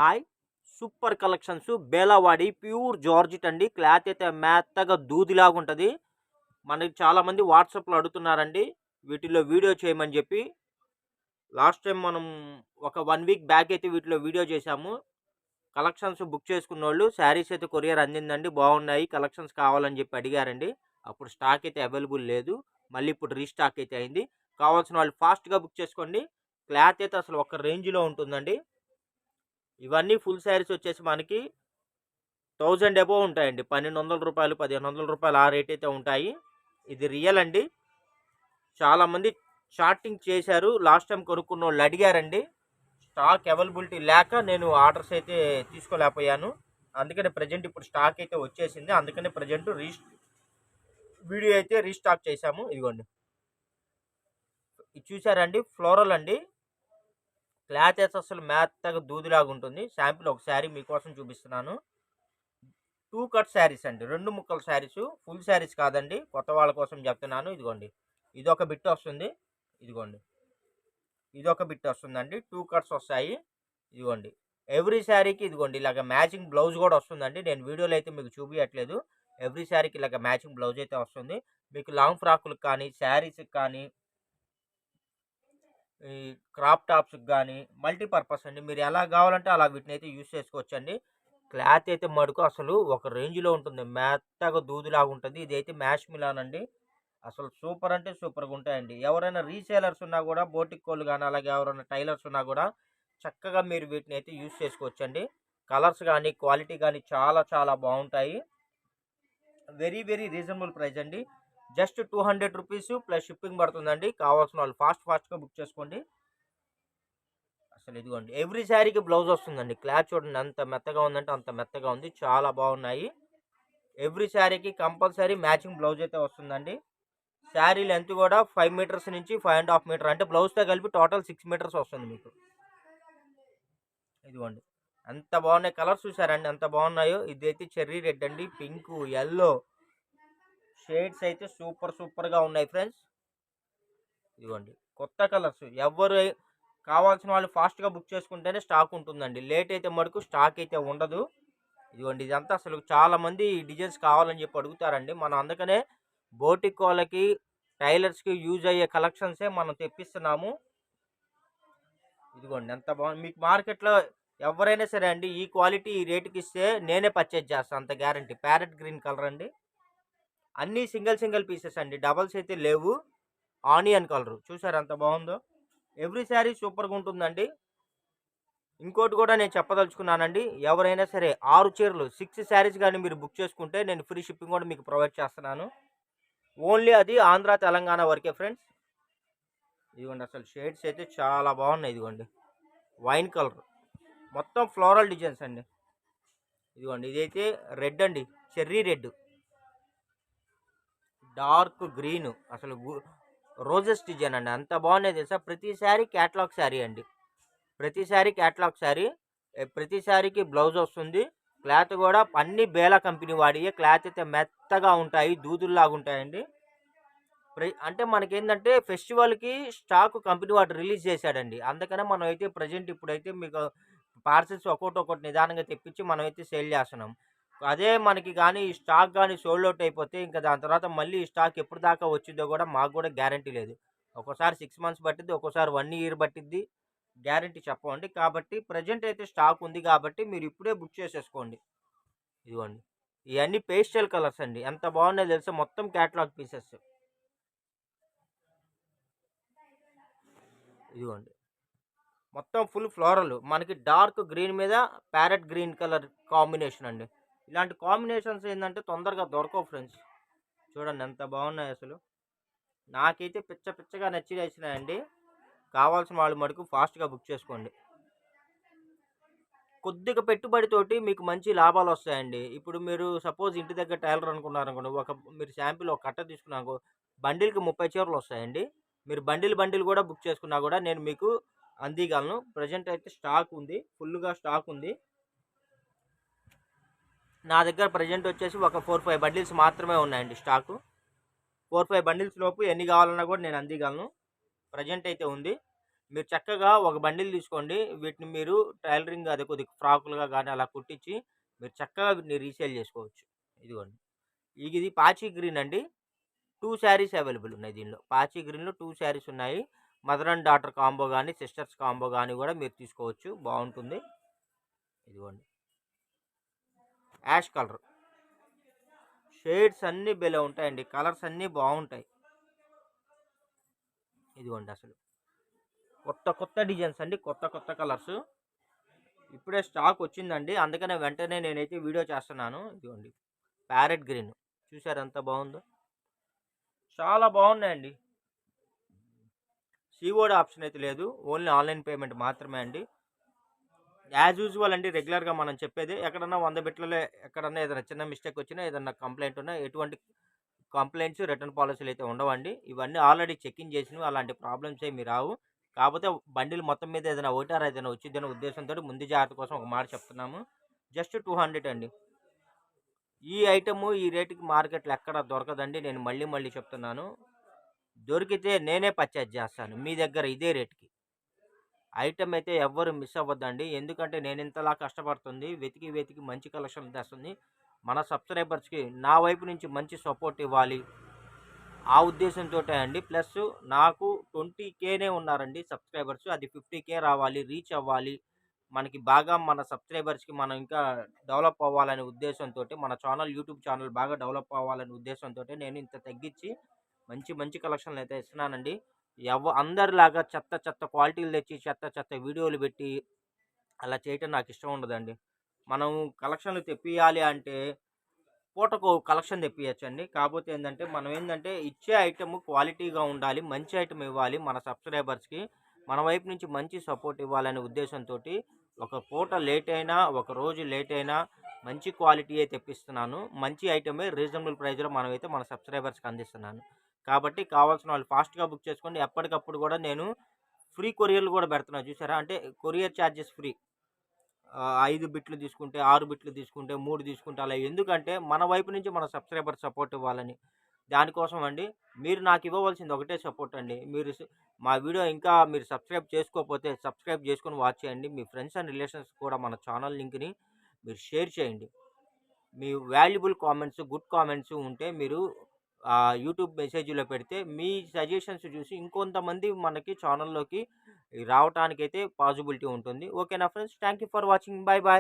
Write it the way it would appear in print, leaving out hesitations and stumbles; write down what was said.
Hi super collections Belavadi pure georgette అండి. Cloth అయితే మెత్తగా దూదిలాగా ఉంటుంది. మనకి చాలామంది వాట్సాప్లో అడుగుతున్నారండి వీటిలో వీడియో చేయమని చెప్పి. లాస్ట్ టైం మనం ఒక 1 వీక్ బ్యాక్ అయితే వీటిలో వీడియో చేశాము. కలెక్షన్స్ బుక్ చేసుకున్న వాళ్ళు శారీస్ అయితే కొరియర్ అందిందండి, బాగున్నాయి, కలెక్షన్స్ కావాలని చెప్పి అడిగారండి. అప్పుడు స్టాక్ అయితే అవైలబుల్ లేదు, మళ్ళీ ఇప్పుడు రీస్టాక్ అయితే అయింది. కావాల్సిన వాళ్ళు ఫాస్ట్గా బుక్ చేసుకోండి. క్లాత్ అయితే అసలు ఒక రేంజ్లో ఉంటుందండి. ఇవన్నీ ఫుల్ శారీస్ వచ్చేసి మనకి 1000 అబోవ్ ఉంటాయండి. 1200 రూపాయలు, 1500 రూపాయలు ఆ రేట్ అయితే ఉంటాయి. ఇది రియల్ అండి. చాలామంది షార్టింగ్ చేశారు, లాస్ట్ టైం కొనుక్కున్న వాళ్ళు అడిగారండి. స్టాక్ అవైలబిలిటీ లేక నేను ఆర్డర్స్ అయితే తీసుకోలేకపోయాను. అందుకని ప్రజెంట్ ఇప్పుడు స్టాక్ అయితే వచ్చేసింది. అందుకని ప్రజెంట్ వీడియో అయితే రీస్టాక్ చేశాము. ఇదిగోండి, ఇది చూసారండి, ఫ్లోరల్ అండి. క్లాత్ అయితే అసలు మెత్తగా దూదిలాగా ఉంటుంది. శాంపిల్ ఒక శారీ మీకోసం చూపిస్తున్నాను. 2 కట్ శారీస్ అండి, 2 ముక్కల శారీస్, ఫుల్ శారీస్ కాదండి, కొత్త వాళ్ళ కోసం చెప్తున్నాను. ఇదిగోండి, ఇదొక బిట్ వస్తుంది, ఇదిగోండి ఇదొక బిట్ వస్తుందండి. 2 కట్స్ వస్తాయి. ఇదిగోండి, ఎవ్రీ శారీకి ఇదిగోండి ఇలాగ మ్యాచింగ్ బ్లౌజ్ కూడా వస్తుందండి. నేను వీడియోలో అయితే మీకు చూపించట్లేదు. ఎవ్రీ శారీకి ఇలాగ మ్యాచింగ్ బ్లౌజ్ అయితే వస్తుంది. మీకు లాంగ్ ఫ్రాకులకు కానీ, శారీస్కి కానీ, ఈ క్రాప్ టాప్స్కి కానీ మల్టీపర్పస్ అండి. మీరు ఎలా కావాలంటే అలా వీటిని అయితే యూజ్ చేసుకోవచ్చండి. క్లాత్ అయితే మడుకు అసలు ఒక రేంజ్లో ఉంటుంది, మెత్తగా దూదిలాగా ఉంటుంది. ఇదైతే మ్యాష్ మిలాన్ అండి. అసలు సూపర్ అంటే సూపర్గా ఉంటాయండి. ఎవరైనా రీసేలర్స్ ఉన్నా కూడా, బోటిక్ కోళ్ళు కానీ, అలాగే ఎవరైనా టైలర్స్ ఉన్నా కూడా చక్కగా మీరు వీటిని అయితే యూజ్ చేసుకోవచ్చండి. కలర్స్ కానీ, క్వాలిటీ కానీ చాలా చాలా బాగుంటాయి. వెరీ వెరీ రీజనబుల్ ప్రైస్ అండి. జస్ట్ 200 రూపీస్ ప్లస్ షిప్పింగ్ పడుతుందండి. కావాల్సిన వాళ్ళు ఫాస్ట్గా బుక్ చేసుకోండి. అసలు ఇదిగోండి, ఎవ్రీ శారీకి బ్లౌజ్ వస్తుందండి. క్లాత్ చూడండి ఎంత మెత్తగా ఉందంటే అంత మెత్తగా ఉంది, చాలా బాగున్నాయి. ఎవ్రీ శారీకి కంపల్సరీ మ్యాచింగ్ బ్లౌజ్ అయితే వస్తుందండి. శారీ లెంత్ కూడా 5 మీటర్స్ నుంచి 5.5 మీటర్, అంటే బ్లౌజ్తో కలిపి టోటల్ 6 మీటర్స్ వస్తుంది మీకు. ఇదిగోండి, ఎంత బాగున్నాయి కలర్స్, చూసారండి ఎంత బాగున్నాయో. ఇదైతే చెర్రీ రెడ్ అండి, పింక్, ఎల్లో షేడ్స్ అయితే సూపర్గా ఉన్నాయి ఫ్రెండ్స్. ఇదిగోండి కొత్త కలర్స్, ఎవరు కావాల్సిన వాళ్ళు ఫాస్ట్గా బుక్ చేసుకుంటేనే స్టాక్ ఉంటుందండి. లేట్ అయితే మటుకు స్టాక్ అయితే ఉండదు. ఇదిగోండి, ఇదంతా అసలు చాలామంది డిజైన్స్ కావాలని చెప్పి అడుగుతారండి. మనం అందుకనే బోటిక్ వాళ్ళకి, టైలర్స్కి యూజ్ అయ్యే కలెక్షన్సే మనం తెప్పిస్తున్నాము. ఇదిగోండి ఎంత బాగుంది. మీకు మార్కెట్లో ఎవరైనా సరే అండి ఈ క్వాలిటీ ఈ రేటుకి ఇస్తే నేనే పర్చేజ్ చేస్తాను, అంత గ్యారంటీ. ప్యారెట్ గ్రీన్ కలర్ అండి, అన్నీ సింగిల్ పీసెస్ అండి, డబల్స్ అయితే లేవు. ఆనియన్ కలర్ చూసారు ఎంత బాగుందో. ఎవ్రీ శారీ సూపర్గా ఉంటుందండి. ఇంకోటి కూడా నేను చెప్పదలుచుకున్నానండి, ఎవరైనా సరే 6 చీరలు 6 శారీస్ కానీ మీరు బుక్ చేసుకుంటే నేను ఫ్రీ షిప్పింగ్ కూడా మీకు ప్రొవైడ్ చేస్తున్నాను. ఓన్లీ అది ఆంధ్ర తెలంగాణ వరకే ఫ్రెండ్స్. ఇదిగోండి, అసలు షేడ్స్ అయితే చాలా బాగున్నాయి. ఇదిగోండి వైన్ కలర్, మొత్తం ఫ్లోరల్ డిజైన్స్ అండి. ఇదిగోండి, ఇదైతే రెడ్ అండి, చెర్రీ రెడ్, డార్క్ గ్రీన్, అసలు రోజెస్ డిజైన్ అండి, అంత బాగున్నాయి తెలుసా. ప్రతి శారీ క్యాటలాగ్ శారీ అండి, ప్రతి శారీ క్యాటలాగ్ శారీ. ప్రతి శారీకి బ్లౌజ్ వస్తుంది. క్లాత్ కూడా అన్ని బేలా కంపెనీ వాడియే. క్లాత్ అయితే మెత్తగా ఉంటాయి, దూదుల్లాగా ఉంటాయండి. అంటే మనకేంటంటే ఫెస్టివల్కి స్టాక్ కంపెనీ వాడు రిలీజ్ చేశాడండి. అందుకనే మనం అయితే ప్రజెంట్ ఇప్పుడైతే మీకు పార్సెల్స్ ఒక్కొక్కటి నిదానంగా తెప్పించి మనమైతే సేల్ చేస్తున్నాం. అదే మనకి కానీ ఈ స్టాక్ కానీ సోల్డ్ అవుట్ అయిపోతే ఇంకా దాని తర్వాత మళ్ళీ ఈ స్టాక్ ఎప్పుడు దాకా వచ్చిందో కూడా మాకు కూడా గ్యారంటీ లేదు. ఒక్కోసారి 6 మంత్స్ పట్టిద్ది, ఒక్కోసారి 1 ఇయర్ పట్టిద్ది, గ్యారంటీ చెప్పండి. కాబట్టి ప్రజెంట్ అయితే స్టాక్ ఉంది కాబట్టి మీరు ఇప్పుడే బుక్ చేసేసుకోండి. ఇదిగోండి, ఇవన్నీ పేస్టల్ కలర్స్ అండి, ఎంత బాగున్నాయో తెలుసా, మొత్తం క్యాటలాగ్ పీసెస్. ఇదిగోండి, మొత్తం ఫుల్ ఫ్లోరల్, మనకి డార్క్ గ్రీన్ మీద ప్యారెట్ గ్రీన్ కలర్ కాంబినేషన్ అండి. ఇలాంటి కాంబినేషన్స్ ఏంటంటే తొందరగా దొరకవు ఫ్రెండ్స్. చూడండి ఎంత బాగున్నాయి అసలు. నాకైతే పిచ్చగా నచ్చినాయండి. కావాల్సిన వాళ్ళు మటుకు ఫాస్ట్గా బుక్ చేసుకోండి. కొద్దిగా పెట్టుబడితోటి మీకు మంచి లాభాలు వస్తాయండి. ఇప్పుడు మీరు సపోజ్ ఇంటి దగ్గర టైలర్ అనుకున్నారనుకోండి, మీరు శాంపిల్ ఒక కట్ట తీసుకున్నాకో బండిల్కి 30 చీరలు వస్తాయండి. మీరు బండిల్ కూడా బుక్ చేసుకున్నా కూడా నేను మీకు అందిగలను. ప్రజెంట్ అయితే స్టాక్ ఉంది, ఫుల్గా స్టాక్ ఉంది నా దగ్గర. ప్రజెంట్ వచ్చేసి ఒక 4-5 బండిల్స్ మాత్రమే ఉన్నాయండి స్టాకు. 4-5 బండిల్స్ లోపు ఎన్ని కావాలన్నా కూడా నేను అందిగలను. ప్రజెంట్ అయితే ఉంది. మీరు చక్కగా ఒక బండిల్ తీసుకోండి. వీటిని మీరు టైలరింగ్ అదే కొద్దిగా ఫ్రాకులుగా గానీ అలా కుట్టించి మీరు చక్కగా వీటిని రీసేల్ చేసుకోవచ్చు. ఇదిగోండి. ఇది పాచి గ్రీన్ అండి. 2 శారీస్ అవైలబుల్ ఉన్నాయి దీనిలో. పాచి గ్రీన్‌లో 2 శారీస్ ఉన్నాయి. మదర్ అండ్ డాటర్ కాంబో గాని, సిస్టర్స్ కాంబో గాని గూడా మీరు తీసుకోవచ్చు. బావుంటుంది. ఇదిగోండి. Ash colour. షేడ్స్ అన్నీ భలే ఉంటాయండి. కలర్స్ అన్నీ బావుంటాయి. ఇదిగోండి అసలు. కొత్త కొత్త డిజైన్స్ అండి. కొత్త కొత్త కలర్స్. ఇప్పుడే స్టాక్ వచ్చిందండి. అందుకనే వెంటనే నేనైతే వీడియో చేస్తున్నాను. ఇదిగోండి. Parrot green. చూసారా ఎంత బావుందో? చాలా బావున్నాయండి. సీఓడీ ఆప్షన్ అయితే లేదు. ఓన్లీ ఆన్‌లైన్ పేమెంట్ మాత్రమే అండి. యాజ్ యూజువల్ అండి రెగ్యులర్‌గా మనం చెప్పేదే. ఎక్కడన్నా 100 బిట్లలో ఎక్కడన్నా ఏదైనా చిన్న మిస్టేక్ వచ్చినా, ఏదన్నా కంప్లెయింట్ ఉన్నా ఎటువంటి కంప్లెయింట్స్, రిటర్న్ పాలిసీలు అయితే ఉండవండి. ఇవన్నీ ఆల్రెడీ చెకింగ్ చేసినవి. అలాంటి ప్రాబ్లమ్స్ ఏమి రావు. కాకపోతే బండిల్ మొత్తం మీద ఏదైనా ఒకటారా ఏదైనా వచ్చిద్దనే ఉద్దేశంతోటి ముందు జాగ్రత్త కోసం ఒక మాట చెప్తున్నాము. జస్ట్ 200 అండి. ఈ ఐటెము ఈ రేట్‌కి మార్కెట్‌లో ఎక్కడ దొరకదండి. నేను మళ్ళీ మళ్ళీ చెప్తున్నాను. దొరికితే నేనే పర్చేజ్ చేస్తాను మీ దగ్గర ఇదే రేట్‌కి. ఐటెమ్ అయితే ఎవ్వరు మిస్ అవ్వద్దండి. ఎందుకంటే నేనింతలా కష్టపడుతుంది. వెతికి, వెతికి మంచి కలెక్షన్లు తెస్తుంది. మన సబ్‌స్క్రైబర్స్‌కి నా వైపు నుంచి మంచి సపోర్ట్ ఇవ్వాలి. ఆ ఉద్దేశంతోటే అండి. ప్లస్ నాకు 20,000నే ఉన్నారండి సబ్‌స్క్రైబర్స్. అది 50,000 రావాలి. రీచ్ అవ్వాలి. మనకి బాగా మన సబ్‌స్క్రైబర్స్‌కి మనం ఇంకా డెవలప్ అవ్వాలనే ఉద్దేశంతోటి మన ఛానల్ యూట్యూబ్ ఛానల్ బాగా డెవలప్ అవ్వాలనే ఉద్దేశంతోటి నేను ఇంత తగ్గించి మంచి మంచి కలెక్షన్‌లయితే ఇస్తున్నానండి. అందరిలాగా చెత్త చెత్త క్వాలిటీలు తెచ్చి, చెత్త చెత్త వీడియోలు పెట్టి అలా చేయటం నాకిష్టం ఉండదండి. మనం కలెక్షన్‌లు తెప్పియాలి అంటే పూటకో కలెక్షన్ తెప్పియచ్చండి. కాపోతే ఏందంటే మనం ఏందంటే ఇచ్చే ఐటెమ్ క్వాలిటీగా ఉండాలి. మంచి ఐటెమ్ ఇవ్వాలి మన సబ్‌స్క్రైబర్స్‌కి. మన వైపు నుంచి మంచి సపోర్ట్ ఇవ్వాలనే ఉద్దేశంతోటి ఒక పూట లేట్ అయినా, ఒక రోజు లేట్ అయినా మంచి క్వాలిటీయే తెప్పిస్తున్నాను. మంచి ఐటెమే రీజనబుల్ ప్రైస్‌లో మనమైతే మన సబ్‌స్క్రైబర్స్‌కి అందిస్తున్నాను. కాబట్టి కావాల్సిన వాళ్ళు ఫాస్ట్‌గా బుక్ చేసుకోండి. ఎప్పటికప్పుడు గూడా నేను ఫ్రీ కొరియర్‌లు గూడా పెడుతున్నా చూసారా? అంటే కొరియర్ చార్జెస్ ఫ్రీ. 5 బిట్లు తీసుకుంటే, 6 బిట్లు తీసుకుంటే, 3 తీసుకుంటే అలా ఎందుకంటే మన వైపు నుంచి మన సబ్‌స్క్రైబర్ సపోర్ట్ ఇవ్వాలని. దానికోసం అండి. మీరు నాకు ఇవ్వవలసింది ఒకటే సపోర్ట్ అండి. మా వీడియో ఇంకా మీరు సబ్‌స్క్రైబ్ చేసుకోకపోతే సబ్‌స్క్రైబ్ చేసుకొని వాచ్ చేయండి. మీ ఫ్రెండ్స్ అండ్ రిలేషన్స్ కూడా మన ఛానల్ లింక్‌ని మీరు షేర్ చేయండి. మీ వాల్యుబుల్ కామెంట్స్, గుడ్ కామెంట్స్ ఉంటే మీరు యూట్యూబ్ మెసేజ్‌లో పెడితే మీ సజెషన్స్ చూసి ఇంకొంతమంది మనకి ఛానల్‌లోకి రావటానికైతే పాజిబిలిటీ ఉంటుంది. ఓకేనా friends? Thank you for watching. By by.